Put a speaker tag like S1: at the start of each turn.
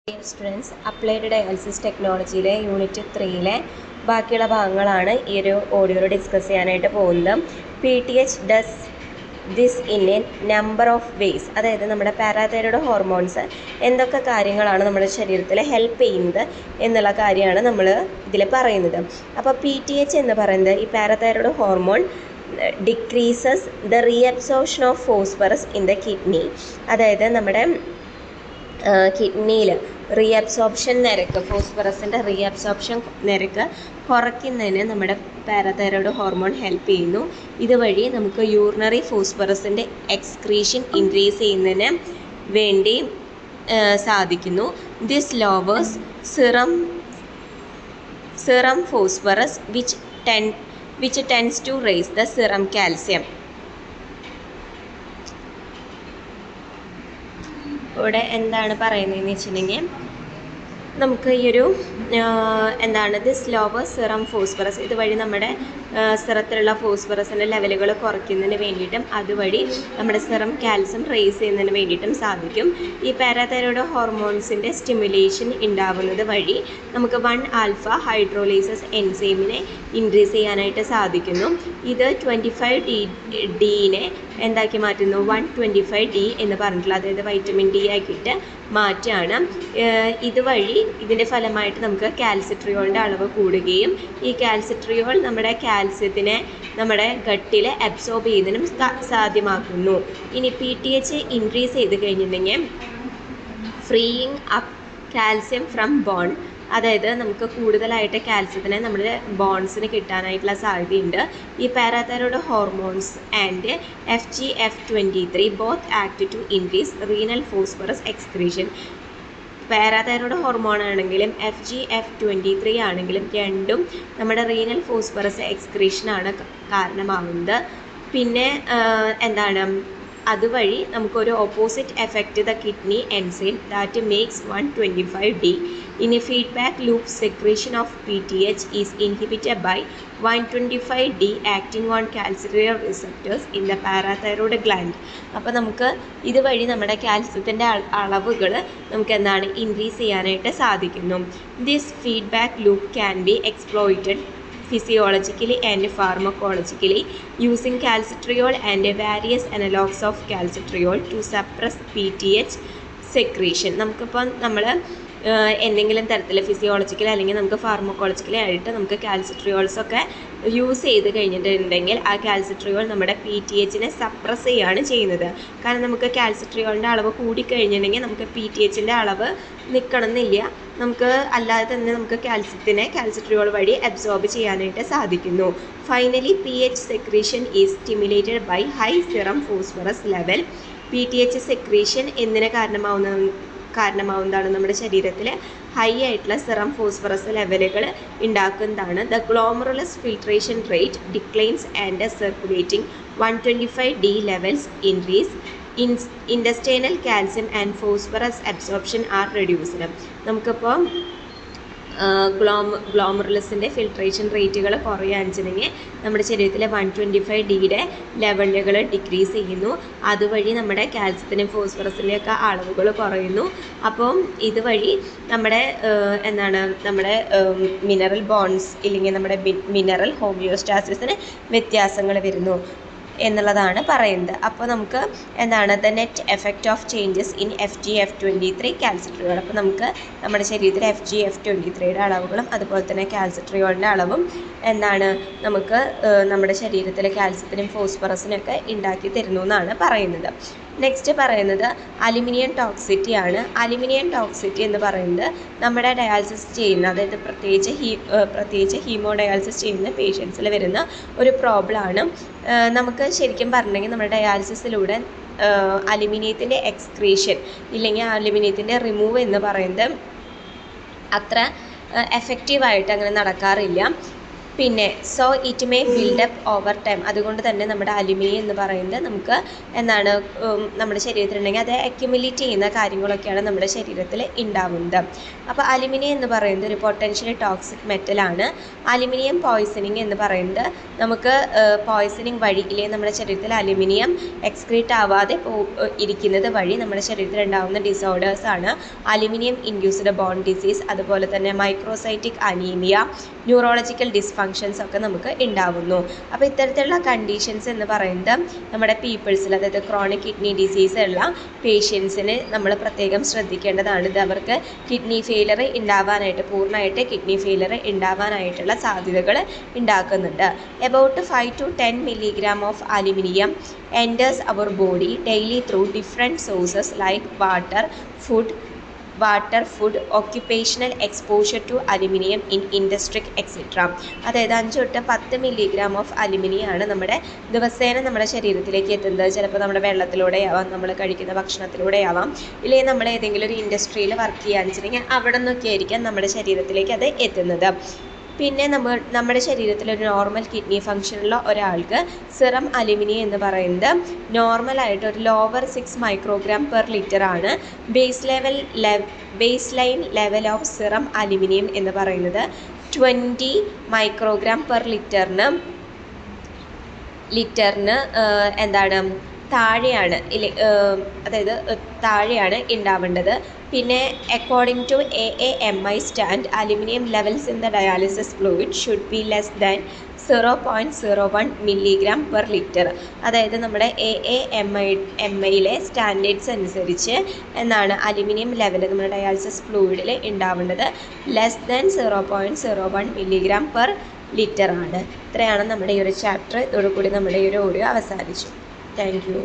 S1: Dear students, applied dialysis ടെക്നോളജിയിലെ unit 3 ബാക്കിയുള്ള ഭാഗങ്ങളാണ് ഈ ഒരു ഓഡിയോയിൽ ഡിസ്കസ് ചെയ്യാനായിട്ട് പോകുന്നത്. PTH does this in A number of ways. അതായത് നമ്മുടെ പാരാതൈറോയ്ഡ് ഹോർമോൺസ് എന്തൊക്കെ കാര്യങ്ങളാണ് നമ്മുടെ ശരീരത്തിൽ ഹെൽപ്പ് ചെയ്യുന്നത് എന്നുള്ള കാര്യമാണ് നമ്മൾ ഇതിൽ പറയുന്നത്. അപ്പോൾ PTH എന്ന് പറയുന്നത് ഈ parathyroid hormone decreases the reabsorption of phosphorus in the kidney. അതായത് നമ്മുടെ കിഡ്നിയിൽ റീഅബ്സോർപ്ഷൻ നിരക്ക്, ഫോസ്ഫറസിൻ്റെ റീഅബ്സോർപ്ഷൻ നിരക്ക് കുറയ്ക്കുന്നതിന് നമ്മുടെ പാരാതൈറോയ്ഡ് ഹോർമോൺ ഹെൽപ്പ് ചെയ്യുന്നു. ഇതുവഴി നമുക്ക് യൂറിനറി ഫോസ്ഫറസിൻ്റെ എക്സ്ക്രീഷൻ ഇൻക്രീസ് ചെയ്യുന്നതിന് വേണ്ടി സാധിക്കുന്നു. This lowers serum phosphorus which tends to raise the serum calcium. ഇവിടെ എന്താണ് പറയുന്നതെന്ന് വെച്ചിട്ടുണ്ടെങ്കിൽ നമുക്ക് ഈ ഒരു ദിസ് ലോവർ സിറം ഫോസ്ഫറസ്, ഇതുവഴി നമ്മുടെ സിറത്തിലുള്ള ഫോസ്ഫറസിൻ്റെ ലെവലുകൾ കുറയ്ക്കുന്നതിന് വേണ്ടിയിട്ടും അതുവഴി നമ്മുടെ സിറം കാൽസ്യം റേസ് ചെയ്യുന്നതിന് വേണ്ടിയിട്ടും സാധിക്കും. ഈ പാരാതൈറോയ്ഡ് ഹോർമോൺസിൻ്റെ സ്റ്റിമുലേഷൻ ഉണ്ടാവുന്നത് വഴി നമുക്ക് 1-ആൽഫ ഹൈഡ്രോലൈസസ് എൻസൈമിനെ ഇൻക്രീസ് ചെയ്യാനായിട്ട് സാധിക്കുന്നു. ഇത് 25D എന്താക്കി മാറ്റുന്നു, 125D എന്ന് പറഞ്ഞിട്ടുള്ള, അതായത് വൈറ്റമിൻ ഡി ആക്കിയിട്ട് മാറ്റാണ്. ഇതുവഴി ഇതിൻ്റെ ഫലമായിട്ട് നമുക്ക് കാൽസിട്രിയോളിൻ്റെ അളവ് കൂടുകയും ഈ കാൽസിട്രിയോൾ നമ്മുടെ കാൽസ്യത്തിനെ നമ്മുടെ ഗട്ടിൽ അബ്സോർബ് ചെയ്യുന്നതിനും സാധ്യമാക്കുന്നു. ഇനി PTH ഇൻക്രീസ് ചെയ്ത് കഴിഞ്ഞിട്ടുണ്ടെങ്കിൽ freeing up calcium from bone, അതായത് നമുക്ക് കൂടുതലായിട്ട് കാൽസ്യത്തിനെ നമ്മുടെ ബോൺസിന് കിട്ടാനായിട്ടുള്ള സാധ്യതയുണ്ട്. ഈ parathyroid hormones and FGF23 both act to increase renal phosphorus excretion. Parathyroid hormone ആണെങ്കിലും FGF23 ആണെങ്കിലും രണ്ടും നമ്മുടെ റീനൽ ഫോസ്ഫറസ് എക്സ്ക്രീഷനാണ് കാരണമാകുന്നത്. പിന്നെ അതുവഴി നമുക്കൊരു opposite effect the kidney enzyme that makes 125D. In a feedback loop, secretion of PTH is inhibited by 125D acting on calcitriol receptors in the parathyroid gland. അപ്പോൾ നമുക്ക് ഇതുവഴി നമ്മുടെ കാൽസ്യത്തിൻ്റെ അളവുകൾ നമുക്ക് ഇൻക്രീസ് ചെയ്യാനായിട്ട് സാധിക്കുന്നു. This feedback loop can be exploited physiologically and pharmacologically using calcitriol and various analogues of calcitriol to suppress PTH secretion. നമുക്കിപ്പം എന്തെങ്കിലും തരത്തിൽ ഫിസിയോളജിക്കലി അല്ലെങ്കിൽ നമുക്ക് ഫാർമക്കോളജിക്കലി ആയിട്ട് നമുക്ക് കാൽസിട്രിയോൾസൊക്കെ യൂസ് ചെയ്ത് കഴിഞ്ഞിട്ടുണ്ടെങ്കിൽ ആ കാൽസിട്രിയോൾ നമ്മുടെ PTHനെ സപ്രസ് ചെയ്യുകയാണ് ചെയ്യുന്നത്. കാരണം നമുക്ക് കാൽസിട്രിയോളിൻ്റെ അളവ് കൂടിക്കഴിഞ്ഞിട്ടുണ്ടെങ്കിൽ നമുക്ക് PTHൻ്റെ അളവ് നിൽക്കണമെന്നില്ല, നമുക്ക് അല്ലാതെ തന്നെ നമുക്ക് കാൽസിട്രിയോൾ വഴി അബ്സോർബ് ചെയ്യാനായിട്ട് സാധിക്കുന്നു. Finally PH secretion is stimulated by high serum phosphorus level. PTH secretion എന്തിന് കാരണമാവുന്നതാണ്, നമ്മുടെ ശരീരത്തിൽ ഹൈ ആയിട്ടുള്ള സിറം ഫോസ്ഫറസ് ലെവലുകൾ ഉണ്ടാക്കുന്നതാണ്. The glomerulus filtration rate declines and circulating 125D levels increase. Intestinal calcium and phosphorus absorption R reduced. നമുക്കിപ്പോൾ ഗ്ലോമറുലസിൻ്റെ filtration റേറ്റുകൾ കുറയാണെന്നുവെച്ചിട്ടുണ്ടെങ്കിൽ നമ്മുടെ ശരീരത്തിലെ 125D ലെവലുകൾ ഡിക്രീസ് ചെയ്യുന്നു. അതുവഴി നമ്മുടെ കാൽസ്യത്തിൻ്റെയും ഫോസ്ഫറസിൻ്റെയൊക്കെ അളവുകൾ കുറയുന്നു. അപ്പം ഇതുവഴി നമ്മുടെ നമ്മുടെ മിനറൽ ബോൺസ് ഇല്ലെങ്കിൽ നമ്മുടെ മിനറൽ ഹോമിയോസ്റ്റാസിസിന് വ്യത്യാസങ്ങൾ വരുന്നു എന്നുള്ളതാണ് പറയുന്നത്. അപ്പോൾ നമുക്ക് the net effect of changes in FGF23 calcitriol. അപ്പോൾ നമുക്ക് നമ്മുടെ ശരീരത്തിലെ FGF23യുടെ അളവുകളും അതുപോലെ തന്നെ കാൽസിട്രിയോളിൻ്റെ അളവും നമുക്ക് നമ്മുടെ ശരീരത്തിലെ കാൽസ്യത്തിനും ഫോസ്ഫറസിനൊക്കെ ഉണ്ടാക്കി തരുന്നു എന്നാണ് പറയുന്നത്. നെക്സ്റ്റ് പറയുന്നത് അലുമിനിയം ടോക്സിറ്റി ആണ്. അലുമിനിയം ടോക്സിറ്റി എന്ന് പറയുന്നത് നമ്മുടെ ഡയാലിസിസ് ചെയ്യുന്ന, അതായത് പ്രത്യേകിച്ച് ഹീമോ ഡയാലിസിസ് ചെയ്യുന്ന പേഷ്യൻസിൽ വരുന്ന ഒരു പ്രോബ്ലമാണ്. നമുക്ക് ശരിക്കും പറഞ്ഞിട്ടുണ്ടെങ്കിൽ നമ്മുടെ ഡയാലിസിസിലൂടെ അലുമിനിയത്തിൻ്റെ എക്സ്ക്രീഷൻ ഇല്ലെങ്കിൽ അലുമിനിയത്തിൻ്റെ റിമൂവ് എന്ന് പറയുന്നത് അത്ര എഫക്റ്റീവായിട്ട് അങ്ങനെ നടക്കാറില്ല. പിന്നെ so it may build up over time. അതുകൊണ്ട് തന്നെ നമ്മുടെ അലുമിനിയം എന്ന് പറയുന്നത് നമുക്ക് എന്താണ് നമ്മുടെ ശരീരത്തിലുണ്ടെങ്കിൽ അത് അക്യുമുലേറ്റ് ചെയ്യുന്ന കാര്യങ്ങളൊക്കെയാണ് നമ്മുടെ ശരീരത്തിൽ ഉണ്ടാവുന്നത്. അപ്പോൾ അലുമിനിയം എന്ന് പറയുന്നത് ഒരു പൊട്ടൻഷ്യലി ടോക്സിക് മെറ്റലാണ്. അലുമിനിയം പോയ്സണിങ് എന്ന് പറയുന്നത് നമുക്ക് പോയ്സണിങ് വഴി ഇല്ലെങ്കിൽ നമ്മുടെ ശരീരത്തിൽ അലുമിനിയം എക്സ്ക്രീറ്റ് ആവാതെ ഇരിക്കുന്നത് വഴി നമ്മുടെ ശരീരത്തിൽ ഉണ്ടാകുന്ന ഡിസോർഡേഴ്സാണ് അലുമിനിയം ഇൻഡ്യൂസ്ഡ് ബോൺ ഡിസീസ്, അതുപോലെ തന്നെ മൈക്രോസൈറ്റിക് അനീമിയ, ന്യൂറോളജിക്കൽ ഡിസ്ഫങ്ഷൻസ് ഒക്കെ നമുക്ക് ഉണ്ടാവുന്നു. അപ്പോൾ ഇത്തരത്തിലുള്ള കണ്ടീഷൻസ് എന്ന് പറയുന്നത് നമ്മുടെ പീപ്പിൾസിൽ, അതായത് ക്രോണിക് കിഡ്നി ഡിസീസ് ഉള്ള പേഷ്യൻസിന് നമ്മൾ പ്രത്യേകം ശ്രദ്ധിക്കേണ്ടതാണ്. ഇത് അവർക്ക് കിഡ്നി ഫെയിലർ ഉണ്ടാവാനായിട്ട്, പൂർണ്ണമായിട്ട് കിഡ്നി ഫെയിലർ ഉണ്ടാവാനായിട്ടുള്ള സാധ്യതകൾ ഉണ്ടാക്കുന്നുണ്ട്. About 5 to 10 milligram of aluminium enters our body daily through different sources like water, food, occupational exposure to aluminum in industry etc. അതായത് 5 തൊട്ട് 10 മില്ലിഗ്രാം ഓഫ് അലുമിനിയം ആണ് നമ്മുടെ ദിവസേന നമ്മുടെ ശരീരത്തിലേക്ക് എത്തുന്നത്. ചിലപ്പോൾ നമ്മുടെ വെള്ളത്തിലൂടെ ആവാം, നമ്മൾ കഴിക്കുന്ന ഭക്ഷണത്തിലൂടെ ആവാം, ഇല്ലെങ്കിൽ നമ്മൾ ഏതെങ്കിലും ഒരു ഇൻഡസ്ട്രിയിൽ വർക്ക് ചെയ്യാന്ന് വെച്ചിട്ടുണ്ടെങ്കിൽ അവിടെ നിന്നൊക്കെ ആയിരിക്കാം നമ്മുടെ ശരീരത്തിലേക്ക് അത് എത്തുന്നത്. പിന്നെ നമ്മുടെ ശരീരത്തിൽ ഒരു നോർമൽ കിഡ്നി ഫംഗ്ഷനുള്ള ഒരാൾക്ക് സിറം അലുമിനിയം എന്ന് പറയുന്നത് നോർമലായിട്ട് ഒരു ലോവർ 6 മൈക്രോഗ്രാം പെർ ലിറ്റർ ആണ്. Base line level of serum aluminium എന്ന് പറയുന്നത് 20 മൈക്രോഗ്രാം പെർ ലിറ്ററിന് എന്താണ് താഴെയാണ്, അതായത് താഴെയാണ് ഉണ്ടാവേണ്ടത്. പിന്നെ according to AAMI stand aluminium levels in the dialysis fluid should be less than 0.01 milligram per litre. അതായത് നമ്മുടെ AAMIയിലെ സ്റ്റാൻഡേർഡ്സ് അനുസരിച്ച് എന്താണ് അലുമിനിയം ലെവൽ നമ്മുടെ ഡയാലിസിസ് ഫ്ലൂയിഡിൽ ഉണ്ടാവേണ്ടത് less than 0.01 milligram per litre ആണ്. ഇത്രയാണ് നമ്മുടെ ഈ ഒരു ചാപ്റ്റർ. ഇതോടുകൂടി നമ്മുടെ ഈ ഒരു ഓഡിയോ അവസാനിച്ചു. Thank you.